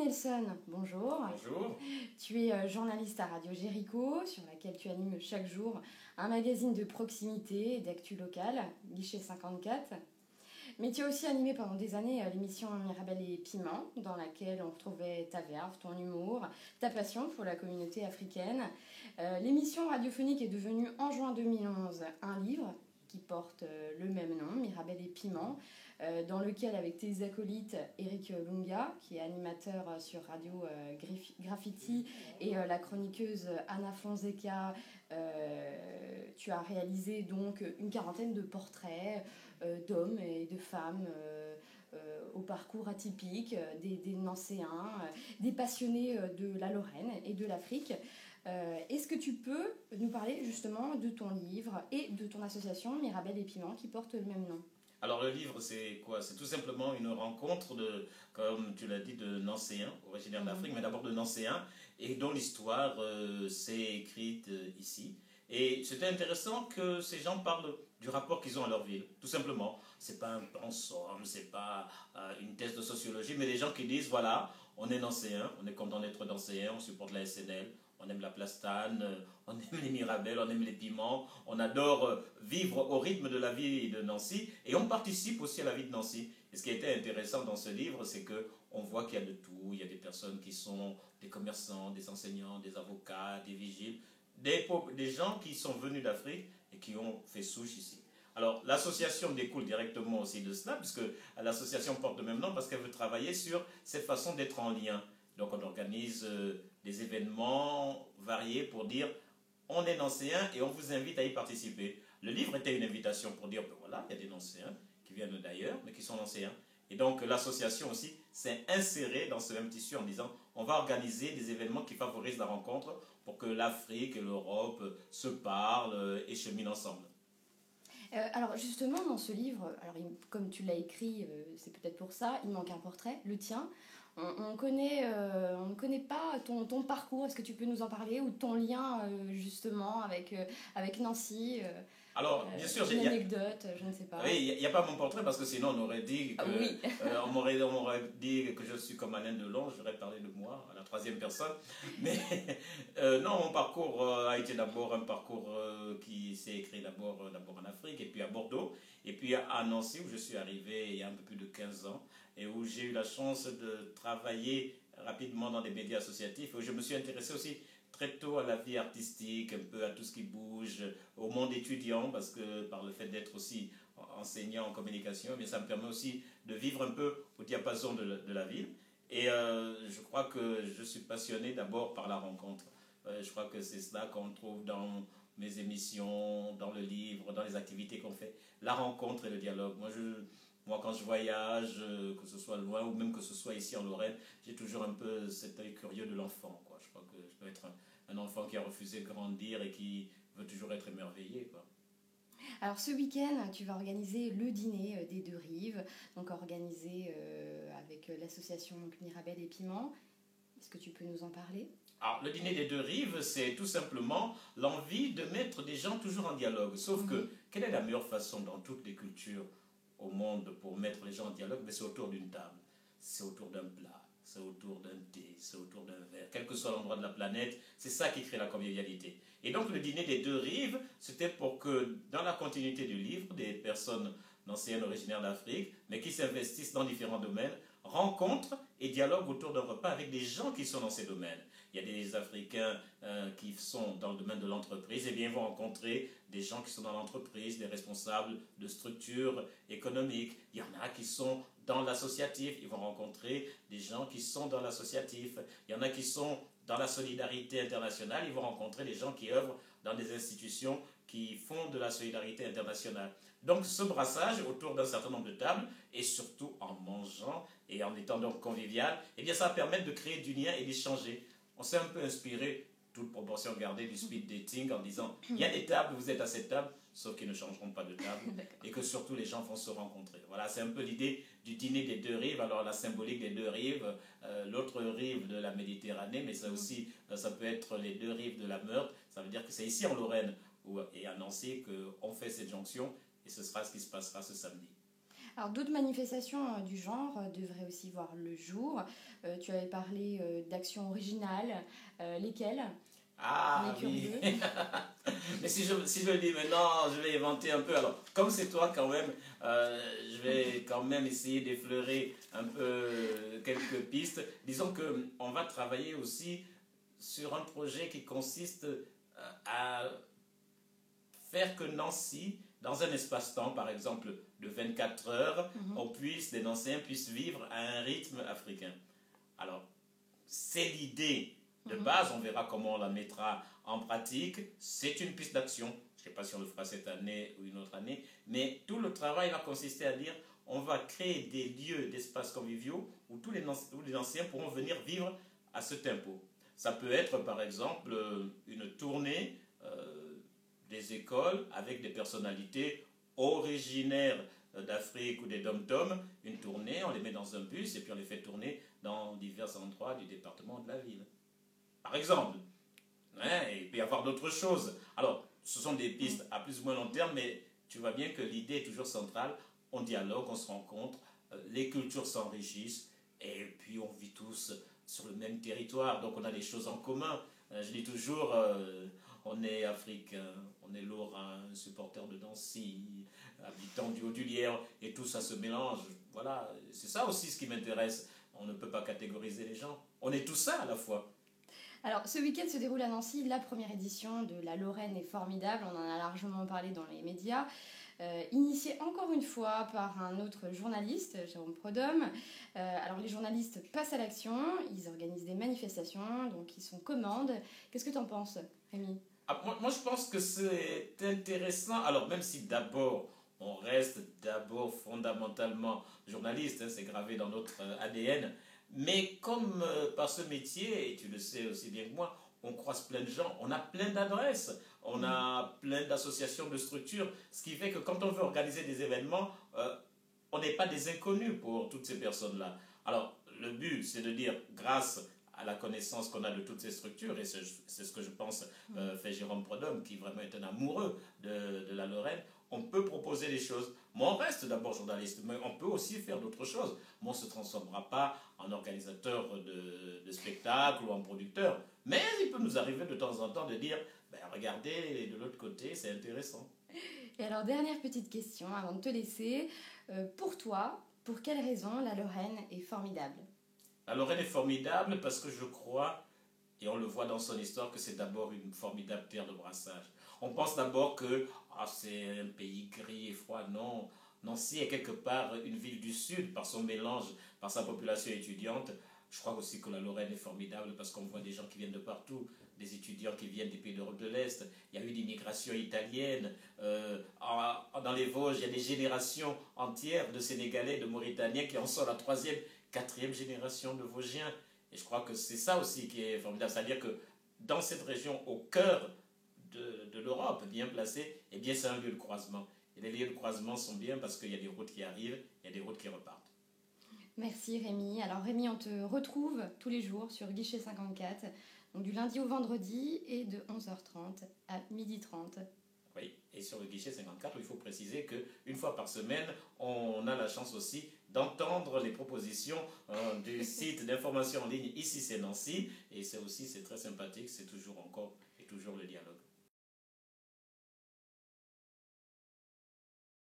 Nelson, bonjour. Bonjour. Tu es journaliste à Radio Jéricho, sur laquelle tu animes chaque jour un magazine de proximité et d'actu locale, Guichet 54. Mais tu as aussi animé pendant des années l'émission Mirabel et Piment, dans laquelle on retrouvait ta verve, ton humour, ta passion pour la communauté africaine. L'émission radiophonique est devenue en juin 2011 un livre qui porte le même nom, Mirabel et Piment, dans lequel, avec tes acolytes, Eric Lunga, qui est animateur sur Radio Graffiti, et la chroniqueuse Anna Fonseca, tu as réalisé donc une quarantaine de portraits d'hommes et de femmes au parcours atypique, des Nancéens, des passionnés de la Lorraine et de l'Afrique. Est-ce que tu peux nous parler justement de ton livre et de ton association Mirabel et Piment qui porte le même nom? Alors le livre, c'est quoi? C'est tout simplement une rencontre de, comme tu l'as dit, de Nancéens, originaires d'Afrique, mais d'abord de Nancéens, et dont l'histoire s'est écrite ici. Et c'était intéressant que ces gens parlent du rapport qu'ils ont à leur ville, tout simplement. C'est pas un pensum, c'est pas une thèse de sociologie, mais des gens qui disent, voilà, on est Nancéens, on est content d'être Nancéens, on supporte la SNL, on aime la plastane, on aime les Mirabelles, on aime les piments, on adore vivre au rythme de la vie de Nancy et on participe aussi à la vie de Nancy. Et ce qui a été intéressant dans ce livre, c'est qu'on voit qu'il y a de tout. Il y a des personnes qui sont des commerçants, des enseignants, des avocats, des vigiles, des gens qui sont venus d'Afrique et qui ont fait souche ici. Alors, l'association découle directement aussi de cela, puisque l'association porte le même nom parce qu'elle veut travailler sur cette façon d'être en lien. Donc, on organise des événements variés pour dire on est Nancéens et on vous invite à y participer. Le livre était une invitation pour dire ben voilà, il y a des Nancéens qui viennent d'ailleurs, mais qui sont Nancéens. Et donc, l'association aussi s'est insérée dans ce même tissu en disant on va organiser des événements qui favorisent la rencontre pour que l'Afrique et l'Europe se parlent et cheminent ensemble. Alors justement, dans ce livre, alors, comme tu l'as écrit, c'est peut-être pour ça, il manque un portrait, le tien. On ne connaît pas ton parcours. Est-ce que tu peux nous en parler? Ou ton lien justement avec Nancy Alors, bien sûr, une anecdote, je ne sais pas. Oui, il n'y a pas mon portrait parce que sinon on aurait dit que, oui. on m'aurait dit que je suis comme Alain Delon, j'aurais parlé de moi à la troisième personne. Mais non, mon parcours a été d'abord un parcours qui s'est écrit d'abord en Afrique et puis à Bordeaux et puis à Nancy où je suis arrivé il y a un peu plus de 15 ans et où j'ai eu la chance de travailler rapidement dans des médias associatifs où je me suis intéressé aussi très tôt à la vie artistique, un peu à tout ce qui bouge, au monde étudiant, parce que par le fait d'être aussi enseignant en communication, mais ça me permet aussi de vivre un peu au diapason de la ville. Et je crois que je suis passionné d'abord par la rencontre. Je crois que c'est cela qu'on trouve dans mes émissions, dans le livre, dans les activités qu'on fait. La rencontre et le dialogue. Moi, quand je voyage, que ce soit loin ou même que ce soit ici en Lorraine, j'ai toujours un peu cet œil curieux de l'enfant, quoi. Je crois que je peux être un enfant qui a refusé de grandir et qui veut toujours être émerveillé, quoi. Alors ce week-end, tu vas organiser le dîner des Deux Rives, donc organisé avec l'association Mirabel et Piment. Est-ce que tu peux nous en parler? Alors, le dîner des Deux Rives, c'est tout simplement l'envie de mettre des gens toujours en dialogue. Sauf que, quelle est la meilleure façon dans toutes les cultures au monde pour mettre les gens en dialogue? Mais c'est autour d'une table, c'est autour d'un plat, c'est autour d'un thé, c'est autour d'un verre. Quel que soit l'endroit de la planète, c'est ça qui crée la convivialité. Et donc, le dîner des Deux Rives, c'était pour que, dans la continuité du livre, des personnes nancéennes originaires d'Afrique, mais qui s'investissent dans différents domaines, rencontrent et dialoguent autour d'un repas avec des gens qui sont dans ces domaines. Il y a des Africains qui sont dans le domaine de l'entreprise, et bien ils vont rencontrer des gens qui sont dans l'entreprise, des responsables de structures économiques. Il y en a qui sont dans l'associatif, ils vont rencontrer des gens qui sont dans l'associatif. Il y en a qui sont dans la solidarité internationale, ils vont rencontrer des gens qui œuvrent dans des institutions qui font de la solidarité internationale. Donc ce brassage autour d'un certain nombre de tables, et surtout en mangeant et en étant donc convivial, eh bien ça va permettre de créer du lien et d'échanger. On s'est un peu inspiré, toute proportion gardée, du speed dating en disant il y a des tables, vous êtes à cette table, sauf qu'ils ne changeront pas de table et que surtout les gens vont se rencontrer. Voilà, c'est un peu l'idée du dîner des deux rives. Alors la symbolique des deux rives, l'autre rive de la Méditerranée, mais ça aussi, ça peut être les deux rives de la Meurthe. Ça veut dire que c'est ici en Lorraine et à Nancy qu'on fait cette jonction et ce sera ce qui se passera ce samedi. Alors d'autres manifestations du genre devraient aussi voir le jour. Tu avais parlé d'actions originales. Lesquelles? On Ah est oui. curieux. Mais si je le dis maintenant, je vais inventer un peu. Alors, comme c'est toi quand même, je vais quand même essayer d'effleurer un peu quelques pistes. Disons que on va travailler aussi sur un projet qui consiste à faire que Nancy, dans un espace-temps, par exemple de 24 heures, Mhm, les Nancéens puissent vivre à un rythme africain. Alors, c'est l'idée de mhm. base, on verra comment on la mettra en pratique. C'est une piste d'action. Je ne sais pas si on le fera cette année ou une autre année, mais tout le travail va consister à dire on va créer des lieux d'espaces conviviaux où où les anciens pourront venir vivre à ce tempo. Ça peut être par exemple une tournée des écoles avec des personnalités originaires d'Afrique ou des dom-toms, une tournée, on les met dans un bus et puis on les fait tourner dans divers endroits du département de la ville. Par exemple, hein, il peut y avoir d'autres choses. Alors, ce sont des pistes à plus ou moins long terme, mais tu vois bien que l'idée est toujours centrale. On dialogue, on se rencontre, les cultures s'enrichissent, et puis on vit tous sur le même territoire, donc on a des choses en commun. Je dis toujours, on est africain, on est lorrain, supporter de Nancy, habitant du Haut-du-Lier, et tout ça se mélange. Voilà, c'est ça aussi ce qui m'intéresse. On ne peut pas catégoriser les gens. On est tout ça à la fois. Alors, ce week-end se déroule à Nancy la première édition de La Lorraine est formidable. On en a largement parlé dans les médias. Initiée encore une fois par un autre journaliste, Jérôme Prodhomme. Alors, les journalistes passent à l'action, ils organisent des manifestations, donc ils sont commandes. Qu'est-ce que tu en penses, Rémi? Ah, moi, je pense que c'est intéressant. Alors, même si d'abord, on reste d'abord fondamentalement journaliste, hein, c'est gravé dans notre ADN, mais comme par ce métier, et tu le sais aussi bien que moi, on croise plein de gens, on a plein d'adresses, on a plein d'associations, de structures, ce qui fait que quand on veut organiser des événements, on n'est pas des inconnus pour toutes ces personnes-là. Alors, le but, c'est de dire, grâce à la connaissance qu'on a de toutes ces structures, et c'est ce que je pense fait Jérôme Prodhomme, qui vraiment est un amoureux de la Lorraine, on peut proposer des choses. Moi, on reste d'abord journaliste, mais on peut aussi faire d'autres choses. Moi, on ne se transformera pas en organisateur de spectacles ou en producteur, mais il peut nous arriver de temps en temps de dire, ben, regardez, de l'autre côté, c'est intéressant. Et alors, dernière petite question avant de te laisser. Pour toi, pour quelle raison la Lorraine est formidable? La Lorraine est formidable parce que je crois, et on le voit dans son histoire, que c'est d'abord une formidable terre de brassage. On pense d'abord que c'est un pays gris et froid. Non, Nancy est quelque part une ville du Sud par son mélange, par sa population étudiante. Je crois aussi que la Lorraine est formidable parce qu'on voit des gens qui viennent de partout, des étudiants qui viennent des pays d'Europe de l'Est. Il y a eu l'immigration italienne. Dans les Vosges, il y a des générations entières de Sénégalais, de Mauritaniens qui en sont la troisième, quatrième génération de Vosgiens. Et je crois que c'est ça aussi qui est formidable. C'est-à-dire que dans cette région, au cœur de l'Europe, bien placée, eh bien c'est un lieu de croisement. Et les lieux de croisement sont bien parce qu'il y a des routes qui arrivent, il y a des routes qui repartent. Merci Rémi. Alors Rémi, on te retrouve tous les jours sur Guichet 54, donc du lundi au vendredi et de 11h30 à 12h30. Oui, et sur le guichet 54, il faut préciser qu'une fois par semaine, on a la chance aussi d'entendre les propositions du site d'information en ligne Ici c'est Nancy, et c'est très sympathique, c'est toujours encore et toujours le dialogue.